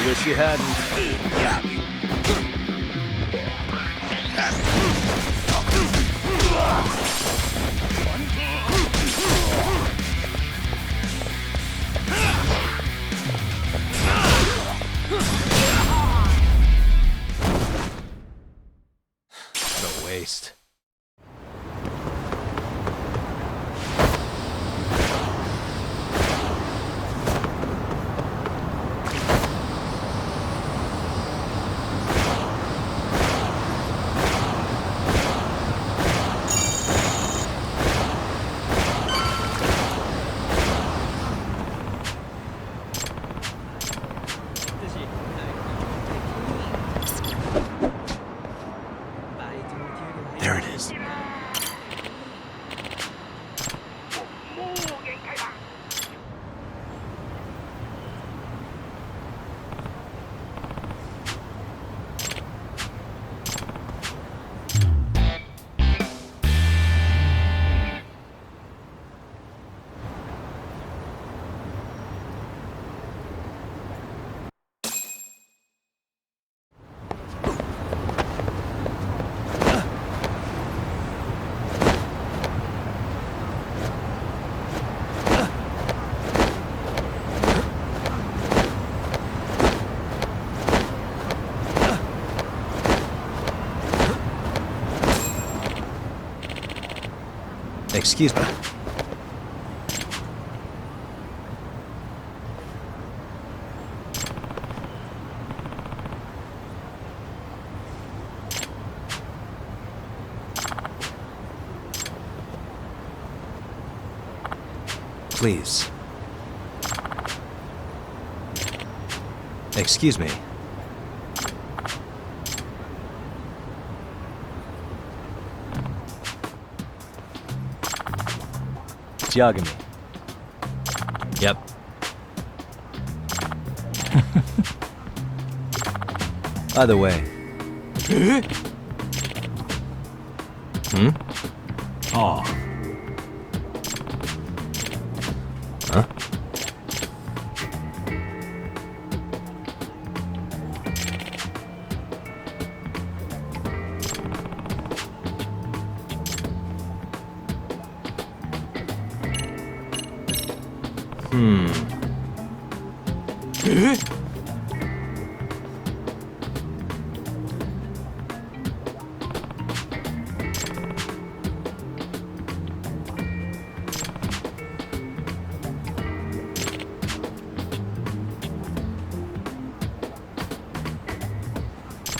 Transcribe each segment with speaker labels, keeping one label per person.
Speaker 1: Wish you hadn't. What a waste. There it is. Excuse me. Please. Excuse me. Yagami. Yep. Either way. Hmm? Oh. Huh?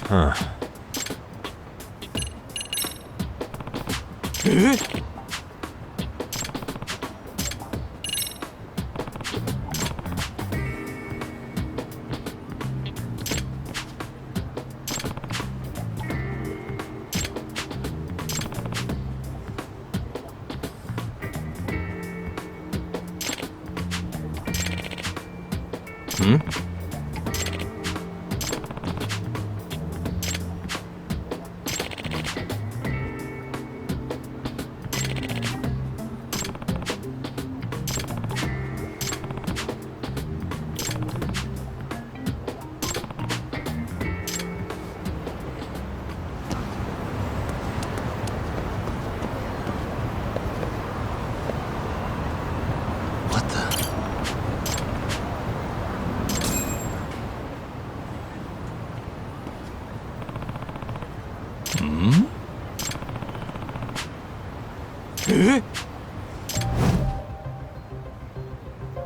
Speaker 1: Huh. Hmm? What the? Hmm?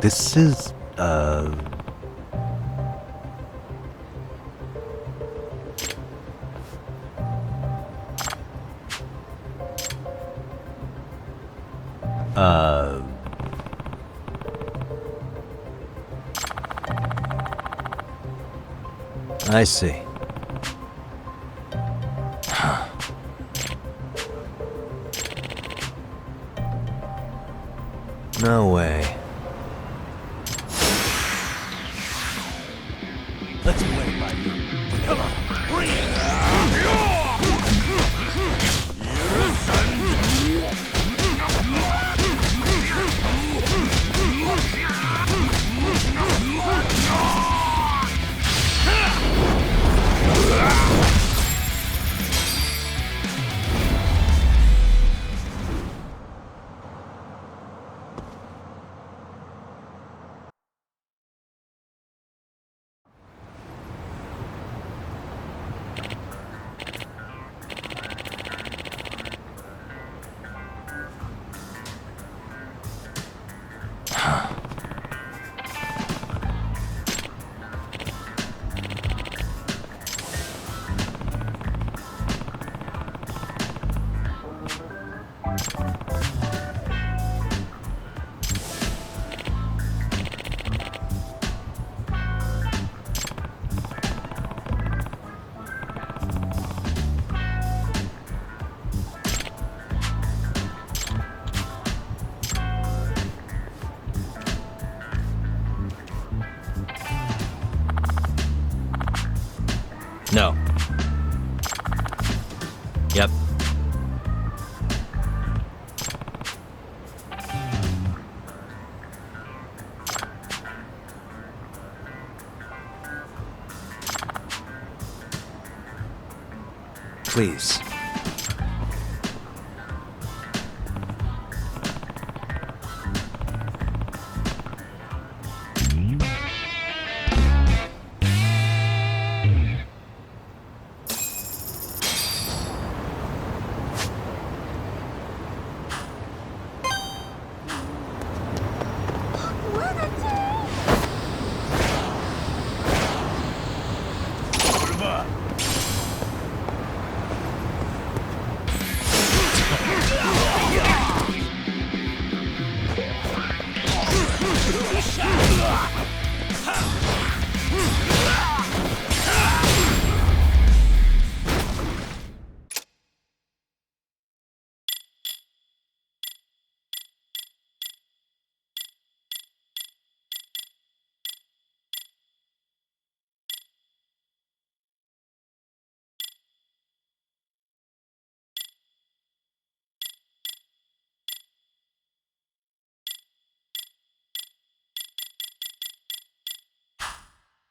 Speaker 1: This is,
Speaker 2: I see. No way.
Speaker 1: Let's wait, buddy. Come on, bring it!
Speaker 2: No. Yep. Please.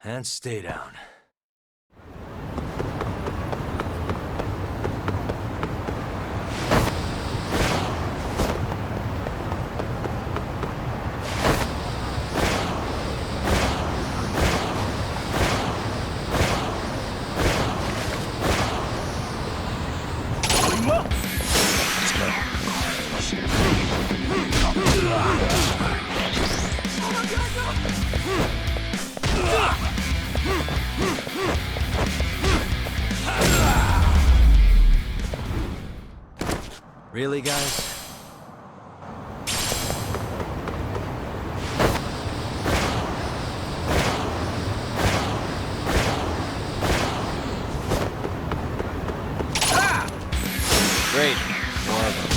Speaker 2: And stay down. Really, guys? Great. More of them.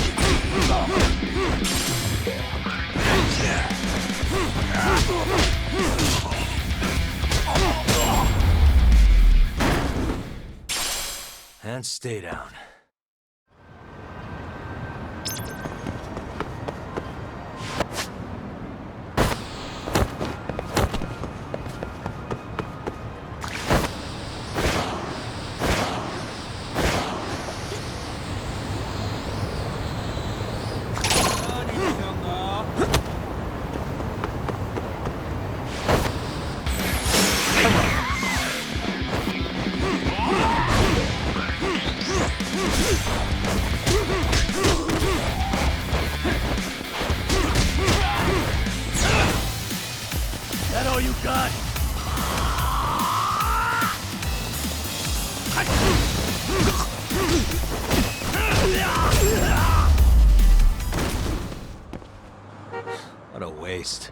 Speaker 2: And stay down. That all you got? What a waste.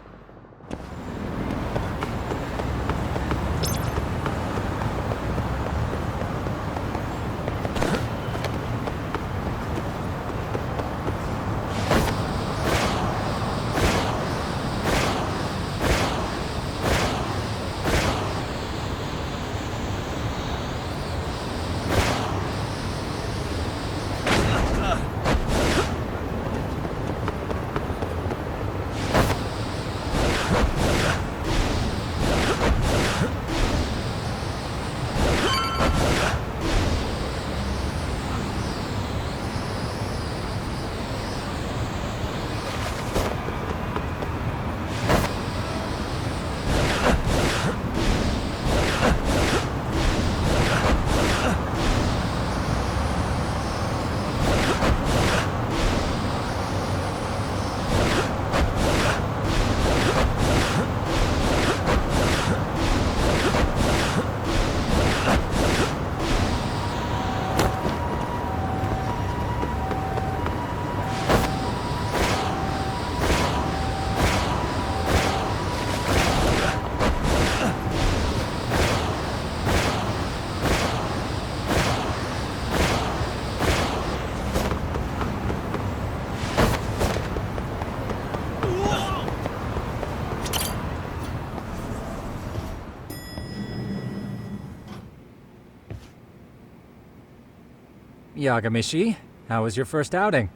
Speaker 3: Yagamishi, how was your first outing?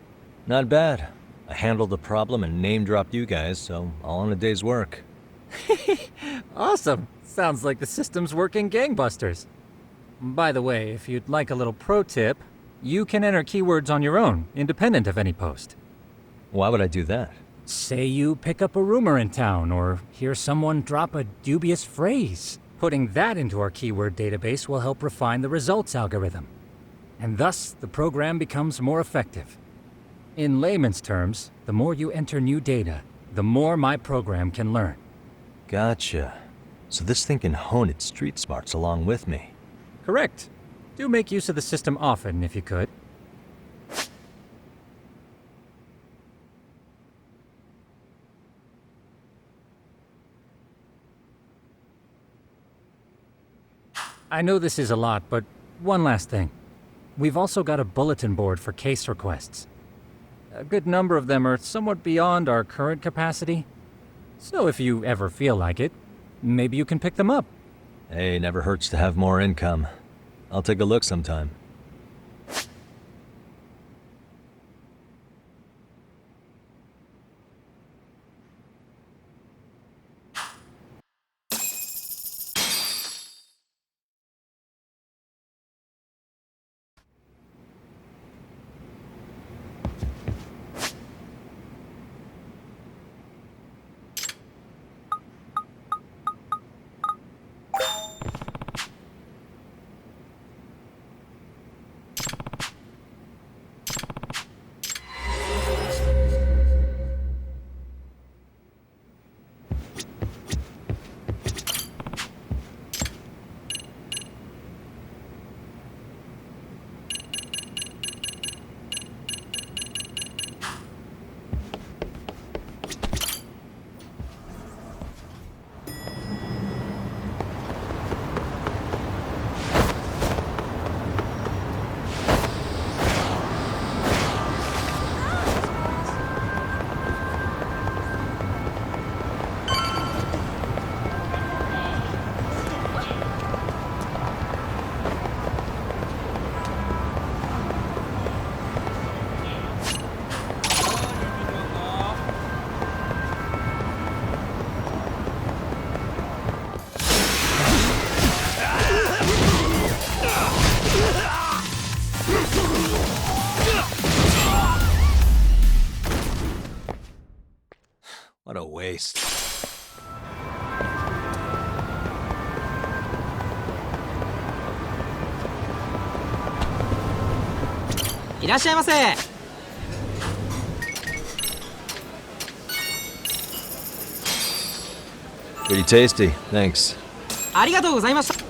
Speaker 2: Not bad. I handled the problem and name-dropped you guys, so all in a day's work.
Speaker 3: Awesome. Sounds like the system's working gangbusters. By the way, if you'd like a little pro tip, you can enter keywords on your own, independent of any post.
Speaker 2: Why would I do that?
Speaker 3: Say you pick up a rumor in town or hear someone drop a dubious phrase. Putting that into our keyword database will help refine the results algorithm. And thus, the program becomes more effective. In layman's terms, the more you enter new data, the more my program can learn.
Speaker 2: Gotcha. So this thing can hone its street smarts along with me.
Speaker 3: Correct. Do make use of the system often if you could. I know this is a lot, but one last thing. We've also got a bulletin board for case requests. A good number of them are somewhat beyond our current capacity. So if you ever feel like it, maybe you can pick them up.
Speaker 2: Hey, never hurts to have more income. I'll take a look sometime. What a waste.
Speaker 4: いらっしゃいませ。
Speaker 2: Pretty tasty, thanks.
Speaker 4: ありがとうございました。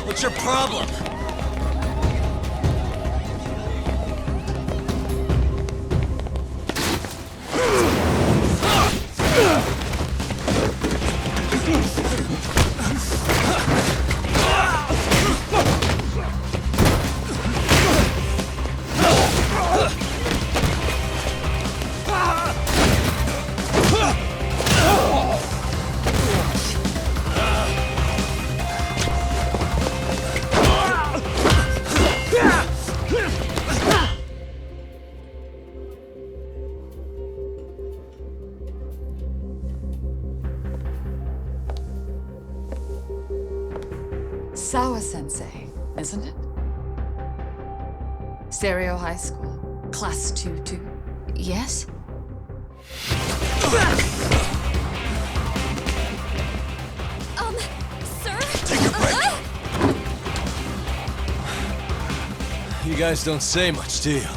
Speaker 2: What's your problem?
Speaker 5: Sawa-sensei, isn't it? Stereo High School, Class 2-2. Yes?
Speaker 6: Sir?
Speaker 2: Take a break. You guys don't say much, do you?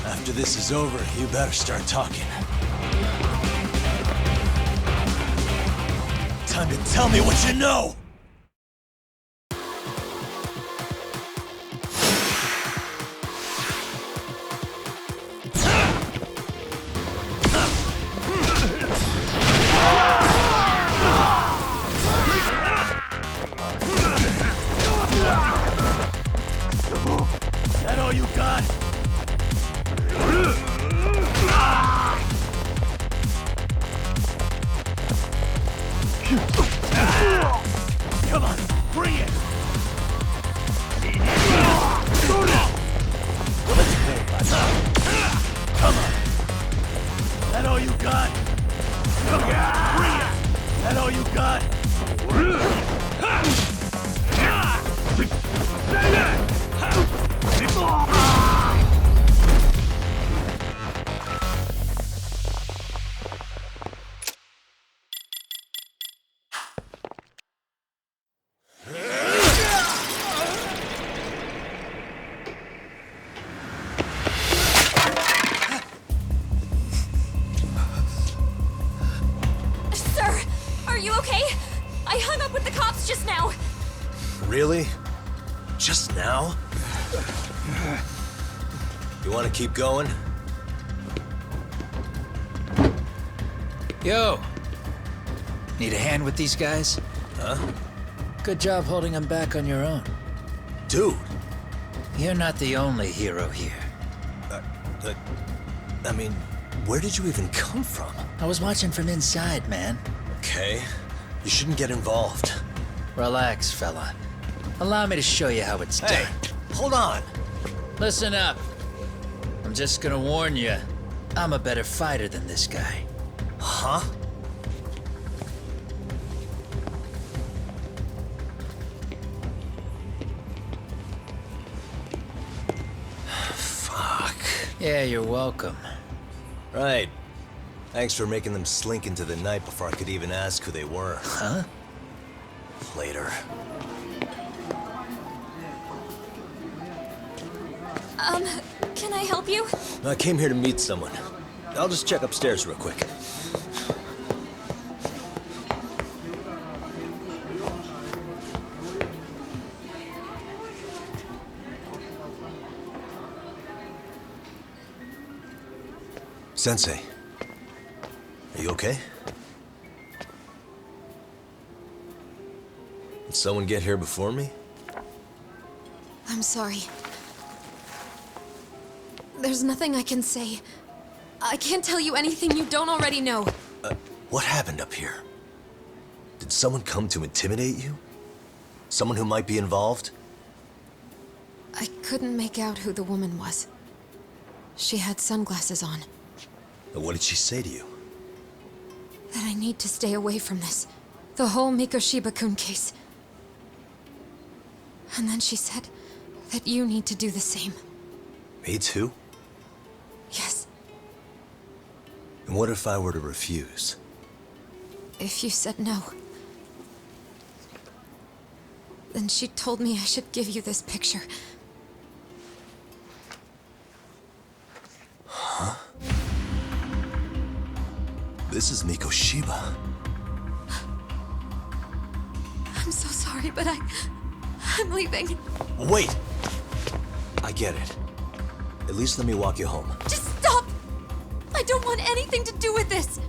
Speaker 2: After this is over, you better start talking. Time to tell me what you know! That all you got? Come on, bring it! Come on! That all you got? Come on, bring it! That all you got?
Speaker 5: Sir, are you okay? I hung up with the cops just now.
Speaker 2: Really? Just now? You want to keep going?
Speaker 6: Yo! Need a hand with these guys?
Speaker 2: Huh?
Speaker 6: Good job holding them back on your own.
Speaker 2: Dude!
Speaker 6: You're not the only hero here.
Speaker 2: I mean, where did you even come from?
Speaker 6: I was watching from inside, man.
Speaker 2: Okay. You shouldn't get involved.
Speaker 6: Relax, fella. Allow me to show you how it's
Speaker 2: Hey,
Speaker 6: done.
Speaker 2: hold on!
Speaker 6: Listen up. I'm just gonna warn you. I'm a better fighter than this guy.
Speaker 2: Huh? Fuck.
Speaker 6: Yeah, you're welcome.
Speaker 2: Right. Thanks for making them slink into the night before I could even ask who they were.
Speaker 6: Huh?
Speaker 2: Later.
Speaker 5: Can I help you?
Speaker 2: I came here to meet someone. I'll just check upstairs real quick. Sensei, are you okay? Did someone get here before me?
Speaker 5: I'm sorry. There's nothing I can say. I can't tell you anything you don't already know.
Speaker 2: What happened up here? Did someone come to intimidate you? Someone who might be involved?
Speaker 5: I couldn't make out who the woman was. She had sunglasses on.
Speaker 2: What did she say to you?
Speaker 5: That I need to stay away from this. The whole Mikoshiba-kun case. And then she said that you need to do the same.
Speaker 2: Me too?
Speaker 5: Yes,
Speaker 2: And what if I were to refuse?
Speaker 5: if you said no. Then she told me I should give you this picture.
Speaker 2: This is Mikoshiba.
Speaker 5: I'm so sorry, but I'm leaving.
Speaker 2: Wait! I get it. At least let me walk you home.
Speaker 5: Just stop! I don't want anything to do with this!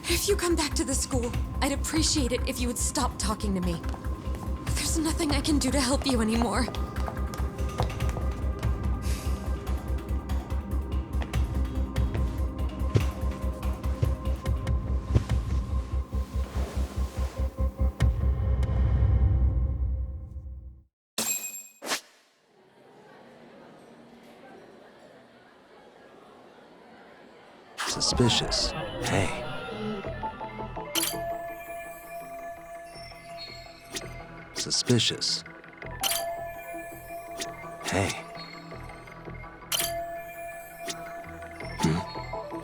Speaker 5: If you come back to the school, I'd appreciate it if you would stop talking to me. There's nothing I can do to help you anymore.
Speaker 2: Suspicious. Hey. Suspicious. Hey.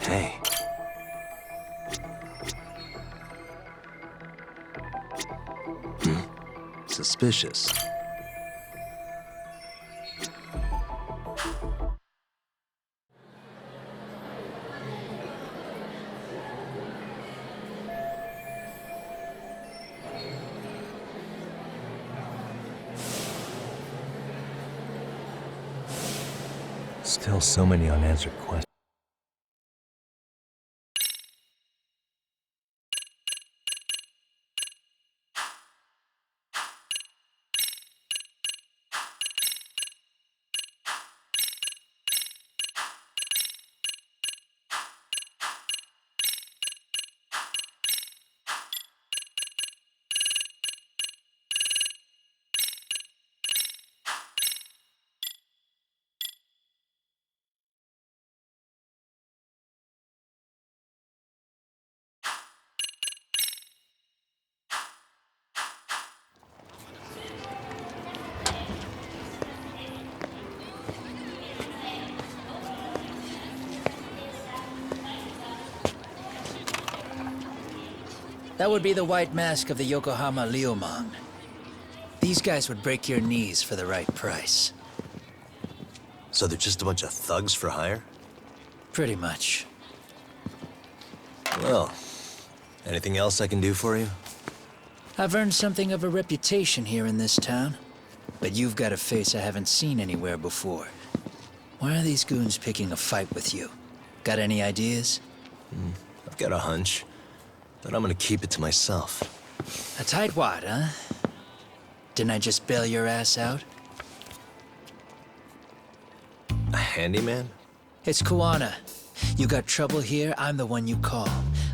Speaker 2: Hey. Suspicious.
Speaker 1: Still so many unanswered questions.
Speaker 6: That would be the white mask of the Yokohama Liumang. These guys would break your knees for the right price.
Speaker 2: So they're just a bunch of thugs for hire?
Speaker 6: Pretty much.
Speaker 2: Well, anything else I can do for you?
Speaker 6: I've earned something of a reputation here in this town. But you've got a face I haven't seen anywhere before. Why are these goons picking a fight with you? Got any ideas?
Speaker 2: I've got a hunch, but I'm gonna keep it to myself.
Speaker 6: A tightwad, huh? Didn't I just bail your ass out?
Speaker 2: A handyman?
Speaker 6: It's Kuwana. You got trouble here, I'm the one you call.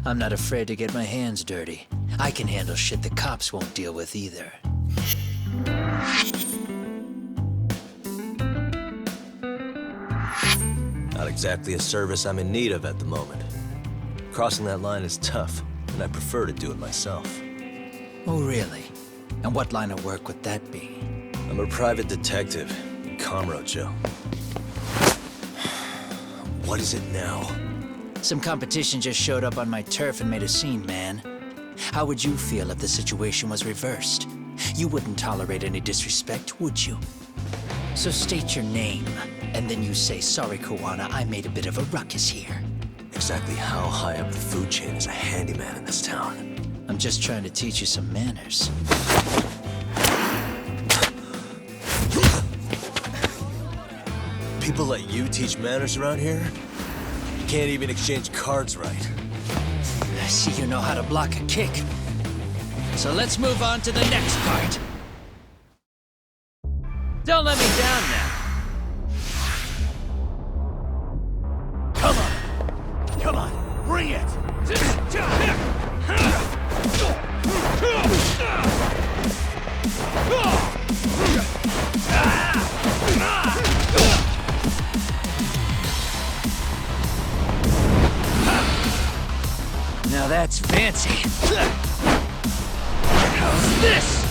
Speaker 6: I'm not afraid to get my hands dirty. I can handle shit the cops won't deal with either.
Speaker 2: Not exactly a service I'm in need of at the moment. Crossing that line is tough, and I prefer to do it myself.
Speaker 6: Oh, really? And what line of work would that be?
Speaker 2: I'm a private detective in Kamurocho. What is it now?
Speaker 6: Some competition just showed up on my turf and made a scene, man. How would you feel if the situation was reversed? You wouldn't tolerate any disrespect, would you? So state your name, and then you say, "Sorry, Kuwana, I made a bit of a ruckus here."
Speaker 2: Exactly how high up the food chain is a handyman in this town?
Speaker 6: I'm just trying to teach you some manners.
Speaker 2: People let you teach manners around here? You can't even exchange cards right.
Speaker 6: I see you know how to block a kick. So let's move on to the next part. Don't let me down now.
Speaker 2: Come on, bring it!
Speaker 6: Now that's fancy. How's this?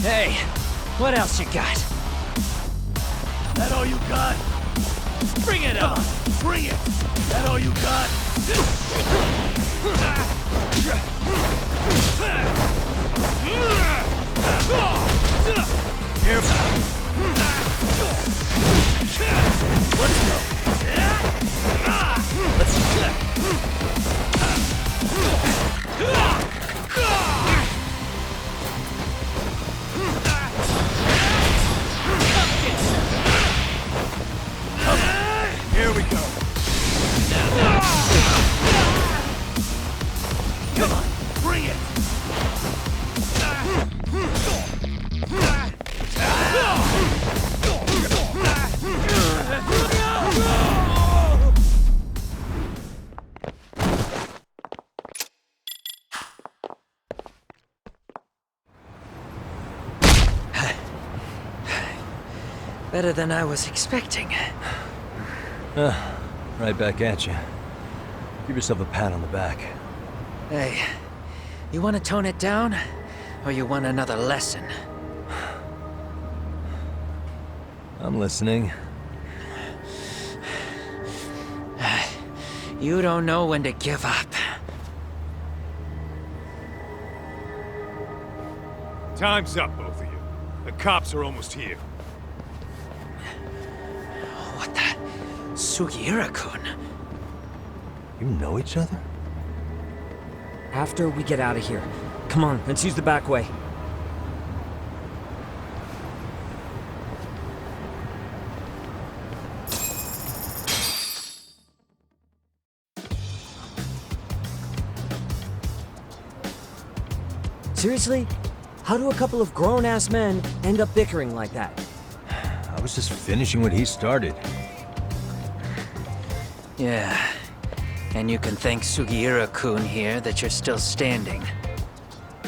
Speaker 6: Hey, what else you got?
Speaker 2: That all you got?
Speaker 6: Bring it on!
Speaker 2: Bring it! That all you got? Let's go. Here we go. Come on, bring it.
Speaker 6: Better than I was expecting.
Speaker 1: Right back at you. Give yourself a pat on the back.
Speaker 6: Hey, you want to tone it down? Or you want another lesson?
Speaker 1: I'm listening.
Speaker 6: You don't know when to give up.
Speaker 7: Time's up, both of you. The cops are almost here.
Speaker 6: What the? Sugiura-kun?
Speaker 1: You know each other?
Speaker 3: After we get out of here. Come on, let's use the back way.
Speaker 8: Seriously? How do a couple of grown-ass men end up bickering like that?
Speaker 1: I was just finishing what he started.
Speaker 6: Yeah. And you can thank Sugiura-kun here that you're still standing.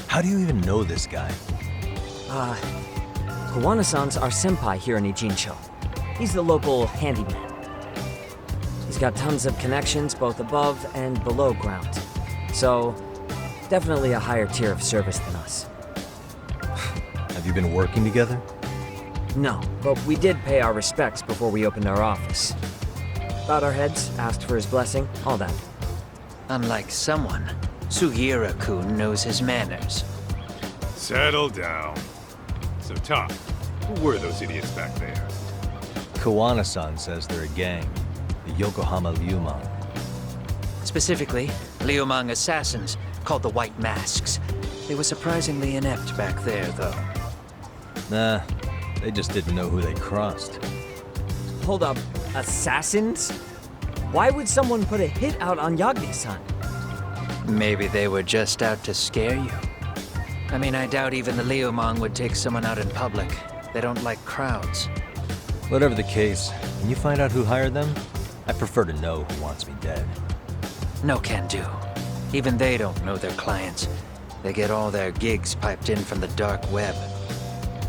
Speaker 1: How do you even know this guy?
Speaker 8: Kawana-san's our senpai here in Ijincho. He's the local handyman. He's got tons of connections both above and below ground. So, definitely a higher tier of service than us.
Speaker 1: Have you been working together?
Speaker 8: No, but we did pay our respects before we opened our office. Bowed our heads, asked for his blessing, all that.
Speaker 6: Unlike someone, Sugiura-kun knows his manners.
Speaker 7: Settle down. So, Tom, who were those idiots back there?
Speaker 1: Kawana-san says they're a gang. The Yokohama Ryumang.
Speaker 6: Specifically, Liumang assassins, called the White Masks. They were surprisingly inept back there, though.
Speaker 1: Nah, they just didn't know who they crossed.
Speaker 8: Hold up, assassins? Why would someone put a hit out on Yagami-san?
Speaker 6: Maybe they were just out to scare you. I mean, I doubt even the Liumang would take someone out in public. They don't like crowds.
Speaker 1: Whatever the case, when you find out who hired them, I prefer to know who wants me dead.
Speaker 6: No can do. Even they don't know their clients. They get all their gigs piped in from the dark web.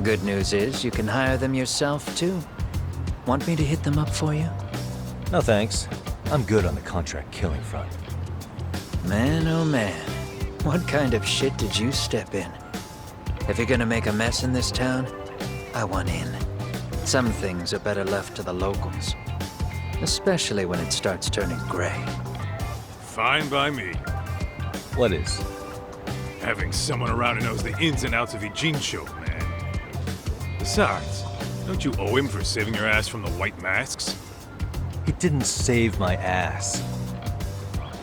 Speaker 6: Good news is, you can hire them yourself, too. Want me to hit them up for you?
Speaker 1: No thanks. I'm good on the contract killing front.
Speaker 6: Man, oh man. What kind of shit did you step in? If you're gonna make a mess in this town, I want in. Some things are better left to the locals. Especially when it starts turning gray.
Speaker 7: Fine by me.
Speaker 1: What is?
Speaker 7: Having someone around who knows the ins and outs of Ijincho, man. Besides, don't you owe him for saving your ass from the White Masks?
Speaker 1: He didn't save my ass.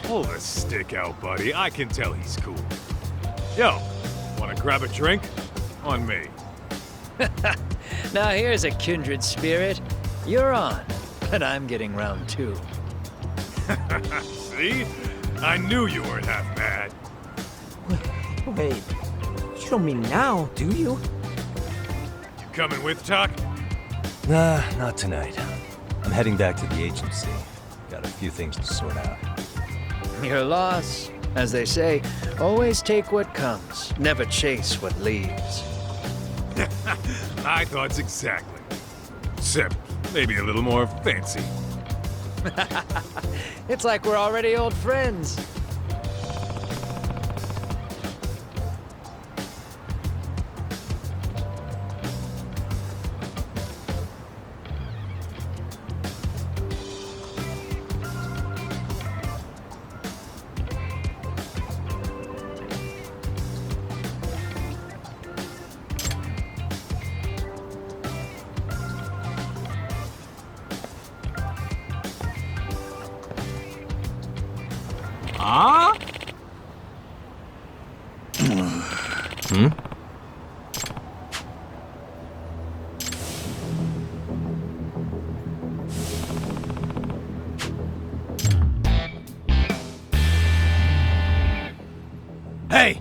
Speaker 7: Pull the stick out, buddy. I can tell he's cool. Yo, wanna grab a drink? On me.
Speaker 6: Now here's a kindred spirit. You're on, and I'm getting round two.
Speaker 7: See? I knew you weren't half bad.
Speaker 8: Wait, you don't mean now, do you?
Speaker 7: You coming with, Talk?
Speaker 1: Nah, not tonight. I'm heading back to the agency. Got a few things to sort out.
Speaker 6: Your loss. As they say, always take what comes, never chase what leaves.
Speaker 7: I thought exactly. Except maybe a little more fancy.
Speaker 6: It's like we're already old friends.
Speaker 2: Hey!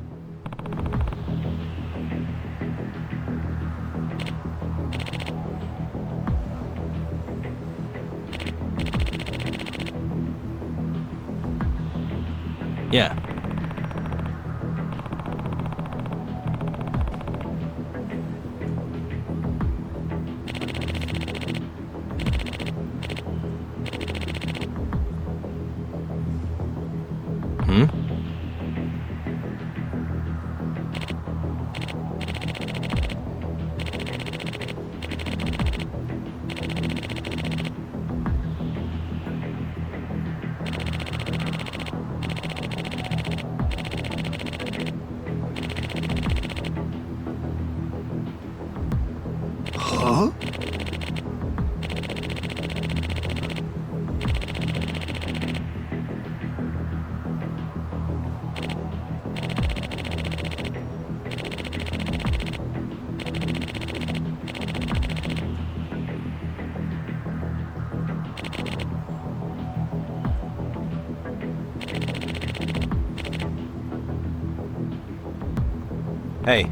Speaker 1: Yeah. Hey.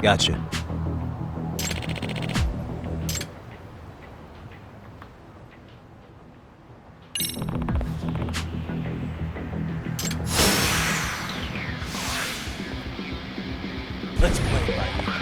Speaker 1: Gotcha. Let's play it by ear.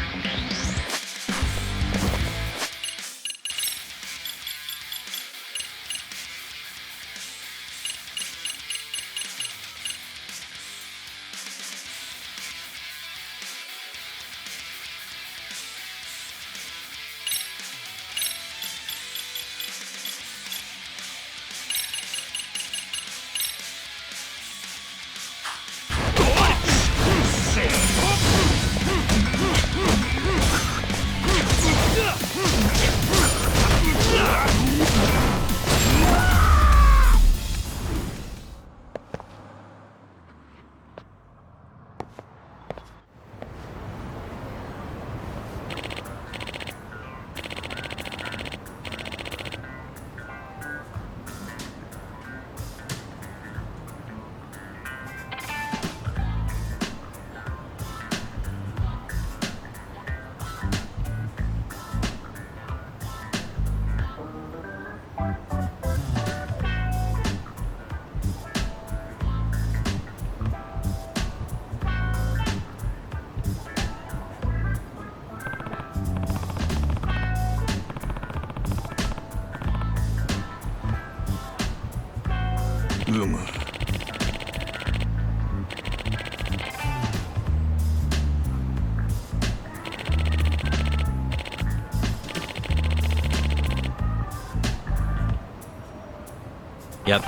Speaker 1: Yep.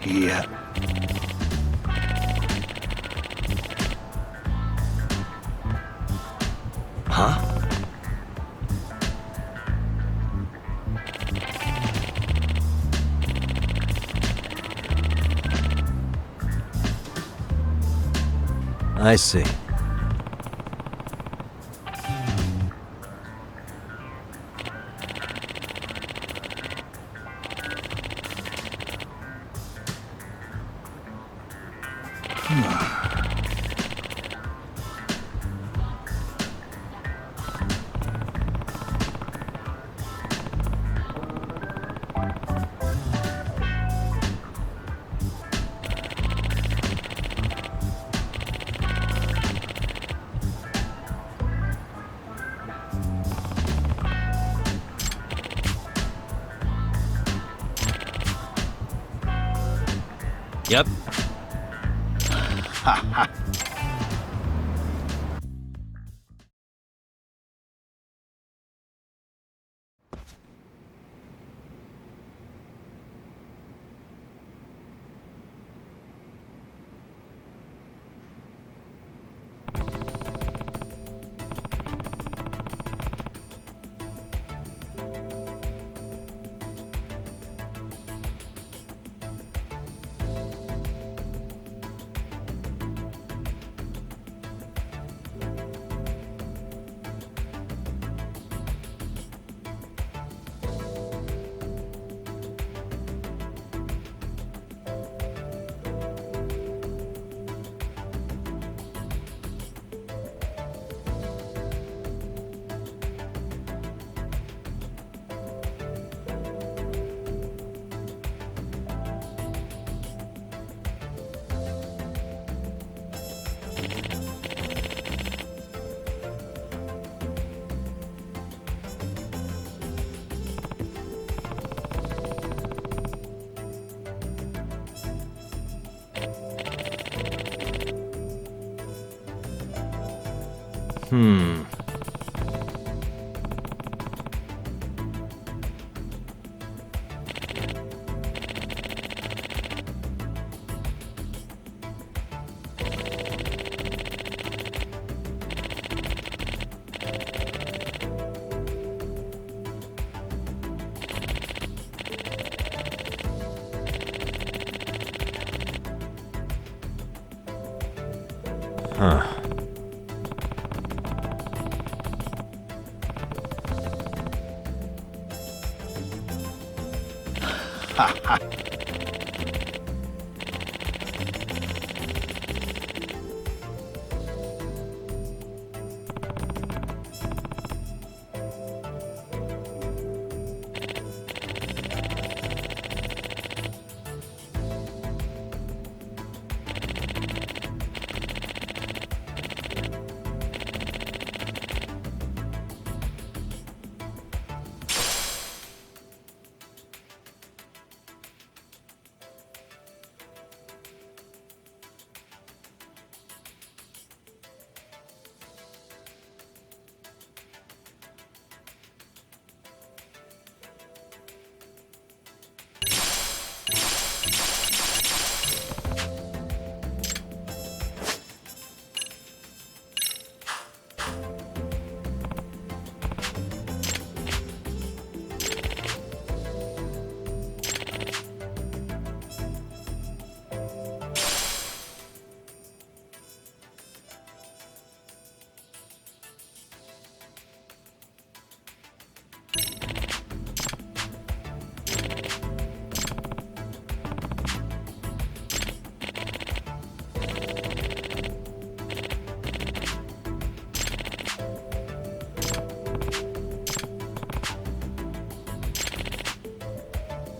Speaker 2: Yeah.
Speaker 1: Huh? I see. Yep. Huh.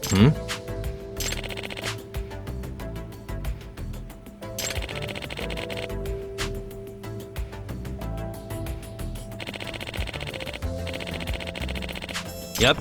Speaker 1: Hmm? Yep.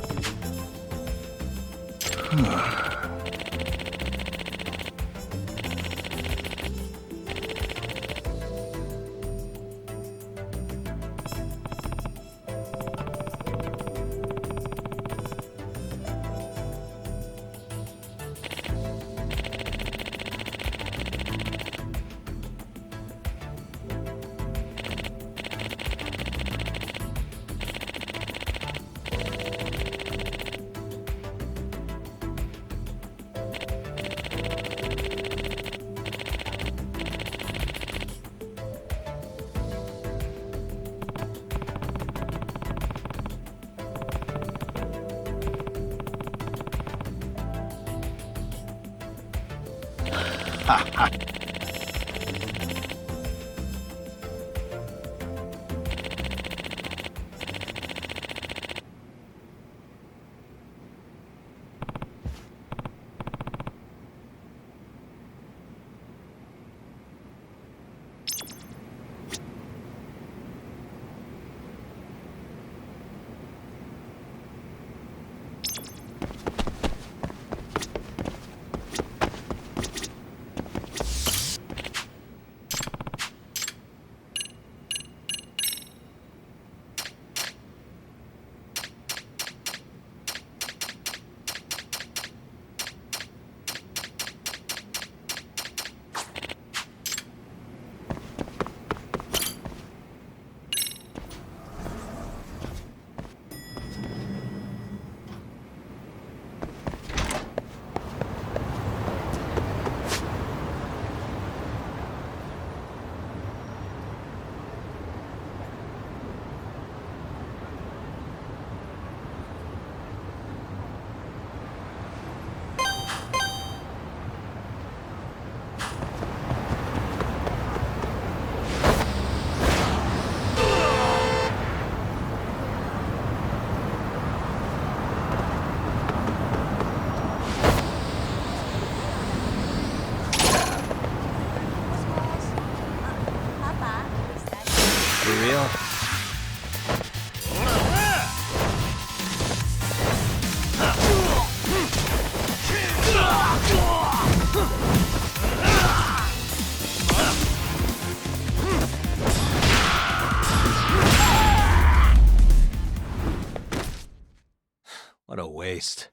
Speaker 1: waste.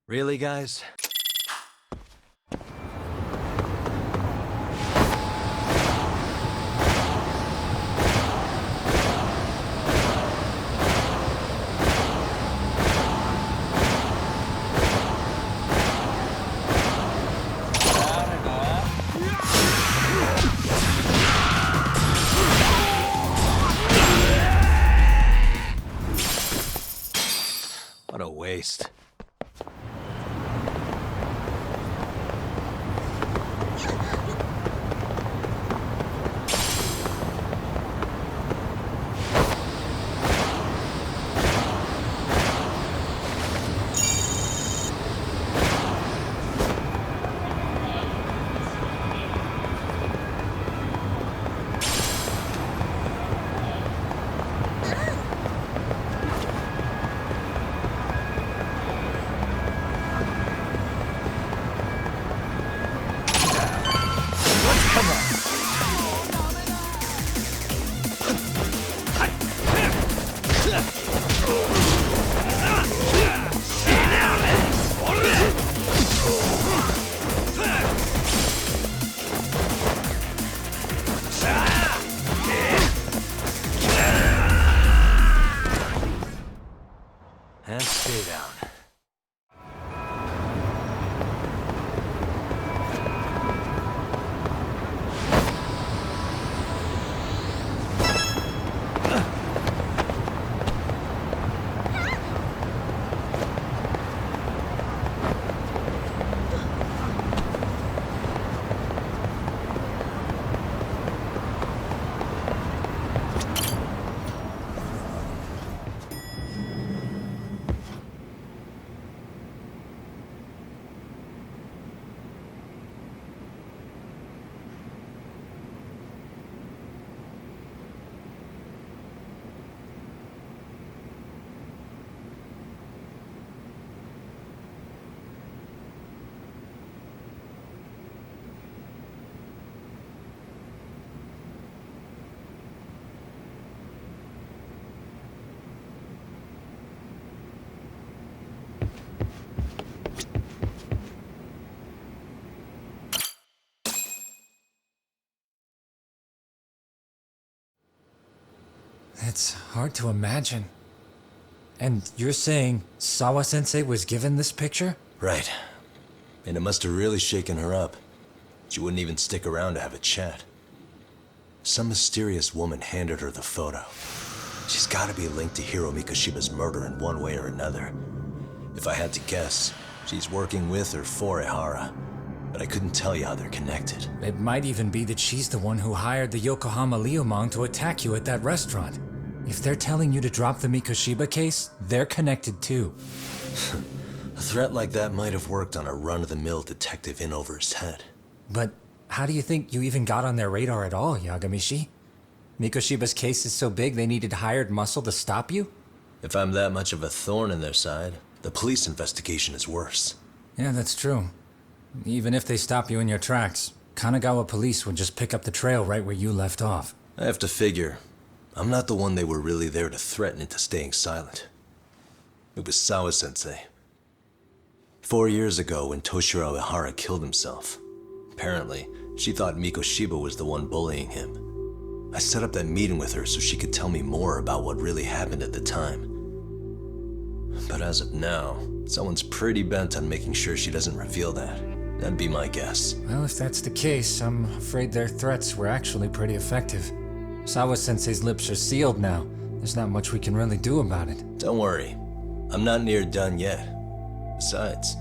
Speaker 1: Really, guys? What a waste. And stay down.
Speaker 3: It's hard to imagine. And you're saying Sawa-sensei was given this picture?
Speaker 1: Right. And it must have really shaken her up. She wouldn't even stick around to have a chat. Some mysterious woman handed her the photo. She's gotta be linked to Hiro Mikoshiba's murder in one way or another. If I had to guess, she's working with or for Ehara. But I couldn't tell you how they're connected.
Speaker 3: It might even be that she's the one who hired the Yokohama Liumang to attack you at that restaurant. If they're telling you to drop the Mikoshiba case, they're connected too.
Speaker 1: A threat like that might have worked on a run-of-the-mill detective in over his head.
Speaker 3: But how do you think you even got on their radar at all, Yagamishi? Mikoshiba's case is so big they needed hired muscle to stop you?
Speaker 1: If I'm that much of a thorn in their side, the police investigation is worse.
Speaker 3: Yeah, that's true. Even if they stop you in your tracks, Kanagawa police would just pick up the trail right where you left off.
Speaker 1: I have to figure, I'm not the one they were really there to threaten into staying silent. It was Sawa-sensei. 4 years ago, when Toshiro Ehara killed himself, apparently, she thought Mikoshiba was the one bullying him. I set up that meeting with her so she could tell me more about what really happened at the time. But as of now, someone's pretty bent on making sure she doesn't reveal that. That'd be my guess.
Speaker 3: Well, if that's the case, I'm afraid their threats were actually pretty effective. Sawa-sensei's lips are sealed now. There's not much we can really do about it.
Speaker 1: Don't worry. I'm not near done yet. Besides,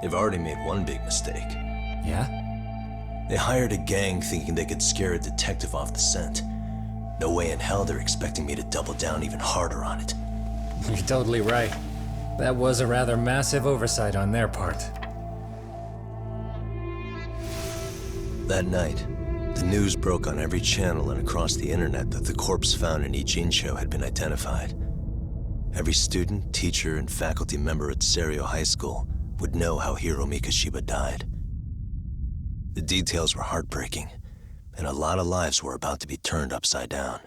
Speaker 1: They've already made one big mistake.
Speaker 3: Yeah?
Speaker 1: They hired a gang thinking they could scare a detective off the scent. No way in hell they're expecting me to double down even harder on it.
Speaker 3: You're totally right. That was a rather massive oversight on their part.
Speaker 1: That night, the news broke on every channel and across the internet that the corpse found in Ijincho had been identified. Every student, teacher, and faculty member at Serio High School would know how Hiro Mikoshiba died. The details were heartbreaking, and a lot of lives were about to be turned upside down.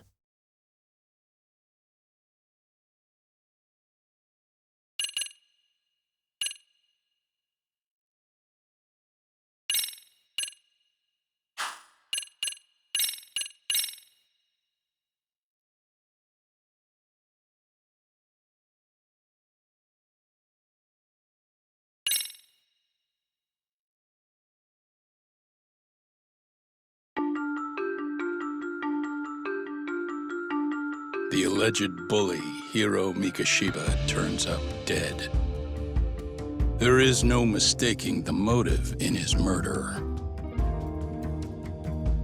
Speaker 9: The alleged bully, Hiro Mikoshiba, turns up dead. There is no mistaking the motive in his murder.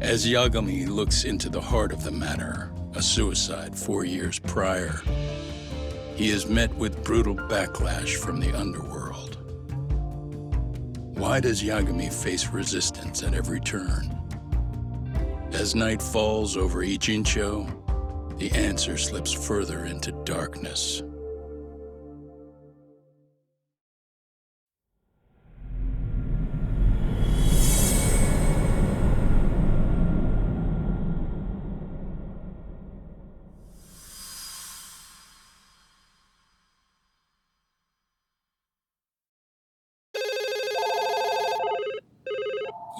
Speaker 9: As Yagami looks into the heart of the matter, a suicide 4 years prior, he is met with brutal backlash from the underworld. Why does Yagami face resistance at every turn? As night falls over Ijincho, the answer slips further into darkness.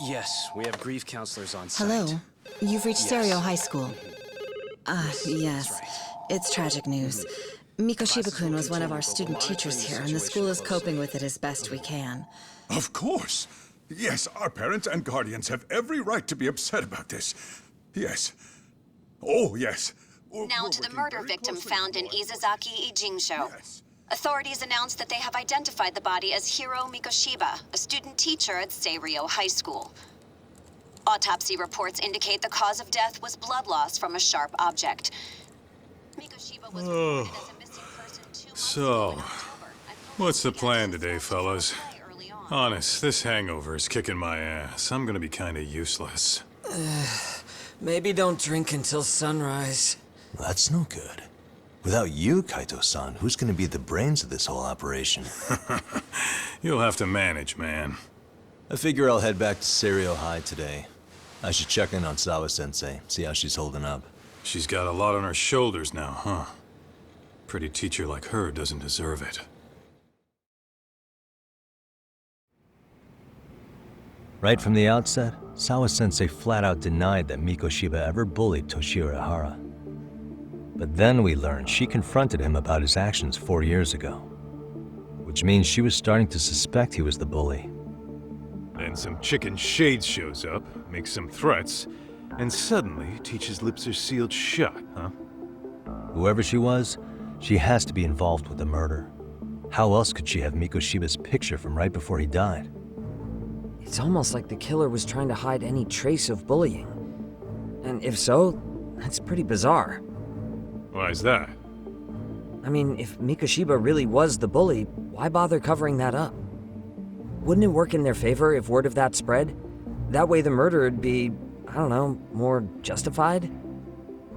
Speaker 10: Yes, we have grief counselors on site.
Speaker 11: Hello. You've reached
Speaker 10: Yes.
Speaker 11: Serio High School. Yes.
Speaker 10: That's right.
Speaker 11: It's tragic news. Mikoshiba-kun was one of our student teachers here, and the school is coping with it as best we can.
Speaker 12: Of course. Yes, our parents and guardians have every right to be upset about this. Yes. Oh, yes.
Speaker 13: Now to the murder victim found in Izazaki Ijincho.
Speaker 12: Yes.
Speaker 13: Authorities announced that they have identified the body as Hiro Mikoshiba, a student teacher at Serio High School. Autopsy reports indicate the cause of death was blood loss from a sharp object. Mikoshiba was reported as a missing person 2 months ago in October, and
Speaker 7: What's the
Speaker 13: police
Speaker 7: plan
Speaker 13: began
Speaker 7: today,
Speaker 13: to
Speaker 7: fellas?
Speaker 13: suspect early on.
Speaker 7: Honest, this hangover is kicking my ass. I'm gonna be kinda useless.
Speaker 8: Maybe don't drink until sunrise.
Speaker 1: That's no good. Without you, Kaito-san, who's gonna be the brains of this whole operation?
Speaker 7: You'll have to manage, man.
Speaker 1: I figure I'll head back to Serio High today. I should check in on Sawa-sensei, see how she's holding up.
Speaker 7: She's got a lot on her shoulders now, huh? Pretty teacher like her doesn't deserve it.
Speaker 1: Right from the outset, Sawa-sensei flat out denied that Mikoshiba ever bullied Toshiro Ihara. But then we learned she confronted him about his actions 4 years ago, which means she was starting to suspect he was the bully.
Speaker 7: Then some chicken shade shows up, makes some threats, and suddenly teacher's lips are sealed shut, huh?
Speaker 1: Whoever she was, she has to be involved with the murder. How else could she have Mikoshiba's picture from right before he died?
Speaker 8: It's almost like the killer was trying to hide any trace of bullying. And if so, that's pretty bizarre.
Speaker 7: Why's that?
Speaker 8: I mean, if Mikoshiba really was the bully, why bother covering that up? Wouldn't it work in their favor if word of that spread? That way the murder would be, I don't know, more justified?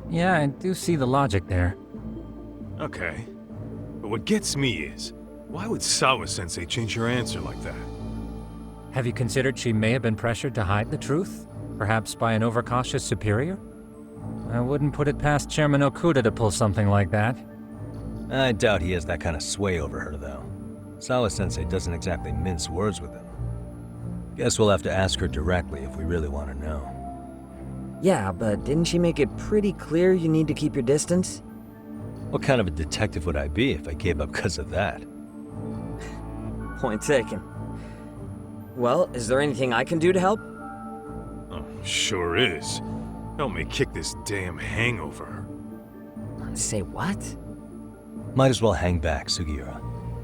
Speaker 3: Yeah, I do see the logic there.
Speaker 7: Okay. But what gets me is, why would Sawa-sensei change her answer like that?
Speaker 3: Have you considered she may have been pressured to hide the truth? Perhaps by an overcautious superior? I wouldn't put it past Chairman Okuda to pull something like that.
Speaker 1: I doubt he has that kind of sway over her, though. Sawa-sensei doesn't exactly mince words with him. Guess we'll have to ask her directly if we really want to know.
Speaker 8: Yeah, but didn't she make it pretty clear you need to keep your distance?
Speaker 1: What kind of a detective would I be if I gave up because of that?
Speaker 8: Point taken. Well, is there anything I can do to help?
Speaker 7: Oh, sure is. Help me kick this damn hangover.
Speaker 8: Say what?
Speaker 1: Might as well hang back, Sugiura.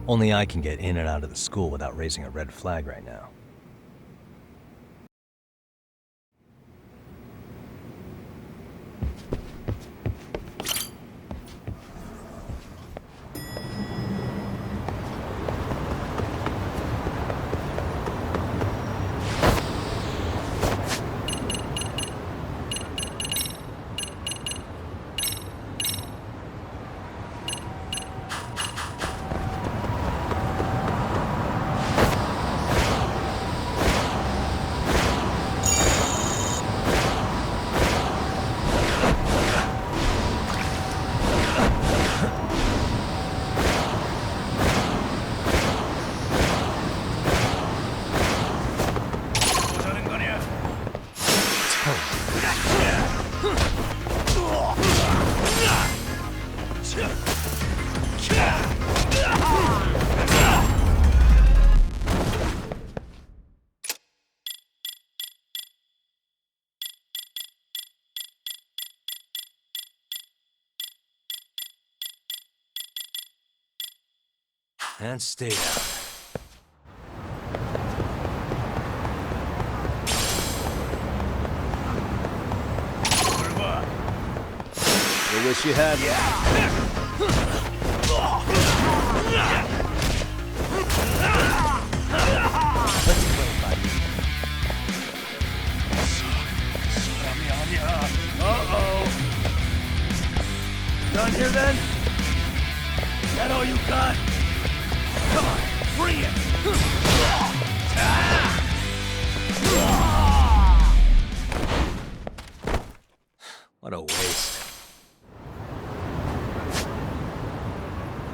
Speaker 1: Only I can get in and out of the school without raising a red flag right now. And stay down.
Speaker 2: You wish you had Done here then? That all you got? Come on, bring it!